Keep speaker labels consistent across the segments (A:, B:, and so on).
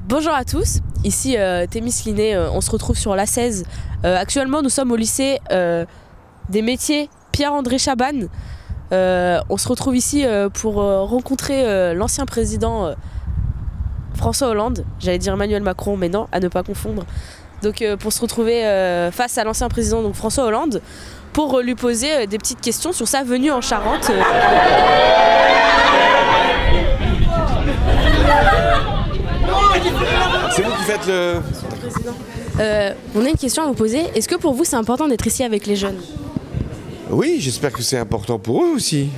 A: Bonjour à tous, ici Thémis Liné, on se retrouve sur l'A16. Actuellement nous sommes au lycée des métiers Pierre-André Chabannes. On se retrouve ici pour rencontrer l'ancien président François Hollande, j'allais dire Emmanuel Macron mais non, à ne pas confondre. Donc pour se retrouver face à l'ancien président donc François Hollande pour lui poser des petites questions sur sa venue en Charente.
B: C'est vous qui faites le...
A: On a une question à vous poser. Est-ce que pour vous c'est important d'être ici avec les jeunes?
B: Oui, j'espère que c'est important pour eux aussi.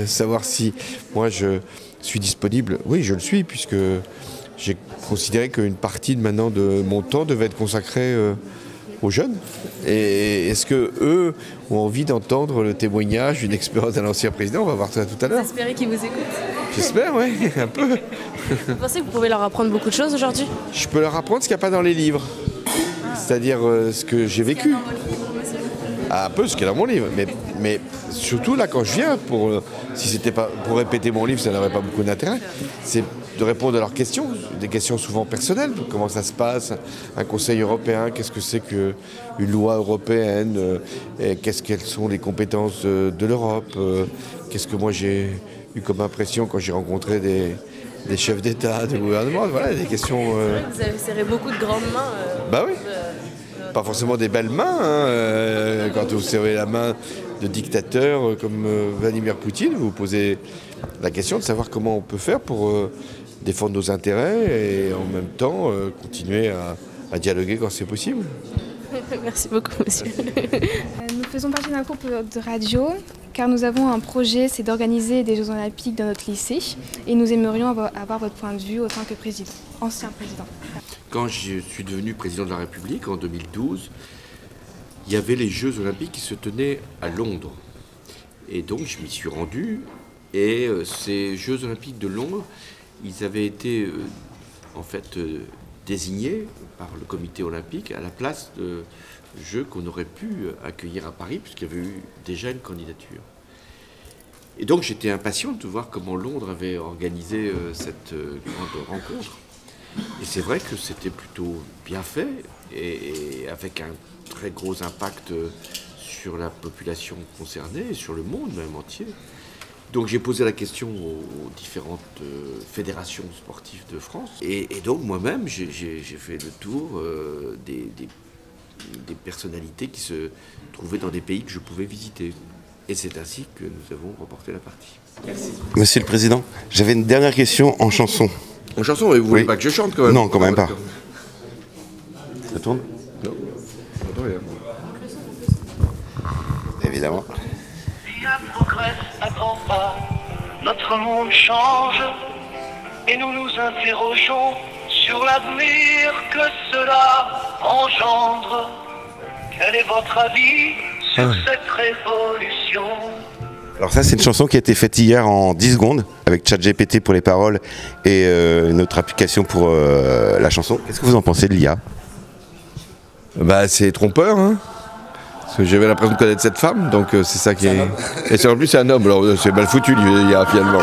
B: Savoir si moi je suis disponible. Oui, je le suis, puisque j'ai considéré qu'une partie maintenant de mon temps devait être consacrée aux jeunes. Et est-ce qu'eux ont envie d'entendre le témoignage d'une expérience d'un ancien président? On va voir ça tout à l'heure.
A: Vous espérez qu'ils vous écoutent?
B: J'espère, oui, un peu.
A: Vous pensez que vous pouvez leur apprendre beaucoup de choses aujourd'hui?
B: Je peux leur apprendre ce qu'il n'y a pas dans les livres. C'est-à-dire ce que j'ai vécu. Un peu ce qu'il y a dans mon livre. Mais surtout là, quand je viens, si c'était pas pour répéter mon livre, ça n'aurait pas beaucoup d'intérêt. C'est de répondre à leurs questions, des questions souvent personnelles. Comment ça se passe, un Conseil européen, qu'est-ce que c'est qu'une loi européenne, quelles sont les compétences de l'Europe, qu'est-ce que moi j'ai eu comme impression quand j'ai rencontré des chefs d'État, de gouvernement, voilà, des questions...
A: Vous avez serré beaucoup de grandes mains.
B: Bah oui. Pas forcément des belles mains, hein. Quand vous serrez la main de dictateurs comme Vladimir Poutine, vous vous posez la question de savoir comment on peut faire pour défendre nos intérêts et en même temps continuer à dialoguer quand c'est possible.
A: Merci beaucoup, monsieur.
C: Nous faisons partie d'un groupe de radio car nous avons un projet, c'est d'organiser des Jeux Olympiques dans notre lycée et nous aimerions avoir votre point de vue en tant que président, ancien président.
D: Quand je suis devenu président de la République en 2012, il y avait les Jeux Olympiques qui se tenaient à Londres. Et donc je m'y suis rendu et ces Jeux Olympiques de Londres, ils avaient été en fait désignés par le comité olympique à la place de Jeux qu'on aurait pu accueillir à Paris puisqu'il y avait eu déjà une candidature. Et donc j'étais impatient de voir comment Londres avait organisé cette grande rencontre. Et c'est vrai que c'était plutôt bien fait et avec un très gros impact sur la population concernée et sur le monde même entier. Donc j'ai posé la question aux différentes fédérations sportives de France. Et donc moi-même, j'ai fait le tour des personnalités qui se trouvaient dans des pays que je pouvais visiter. Et c'est ainsi que nous avons remporté la partie.
B: Merci.
E: Monsieur le Président, j'avais une dernière question en chanson.
B: En chanson, mais vous voulez pas que je chante quand même?
E: Non, quand même pas. Ça tourne?
B: Non. Attends, rien.
E: Évidemment.
F: Rien progresse à grands pas, notre monde change, et nous nous interrogeons sur l'avenir que cela engendre. Quel est votre avis sur cette révolution?
E: Alors ça, c'est une chanson qui a été faite hier en 10 secondes, avec ChatGPT pour les paroles et une autre application pour la chanson. Qu'est-ce que vous en pensez de l'IA?
B: Bah c'est trompeur, hein. Parce que j'avais l'impression de connaître cette femme, donc c'est ça qui est... Et c'est en plus c'est un homme, alors c'est mal foutu l'IA finalement.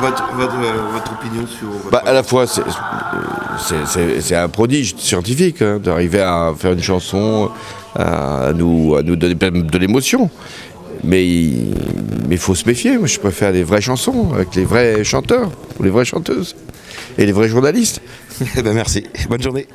E: Votre opinion sur...
B: Bah, à la fois c'est un prodige scientifique, hein, d'arriver à faire une chanson, à nous donner de l'émotion. Mais il faut se méfier, moi je préfère les vraies chansons, avec les vrais chanteurs, ou les vraies chanteuses, et les vrais journalistes.
E: Eh ben merci, bonne journée.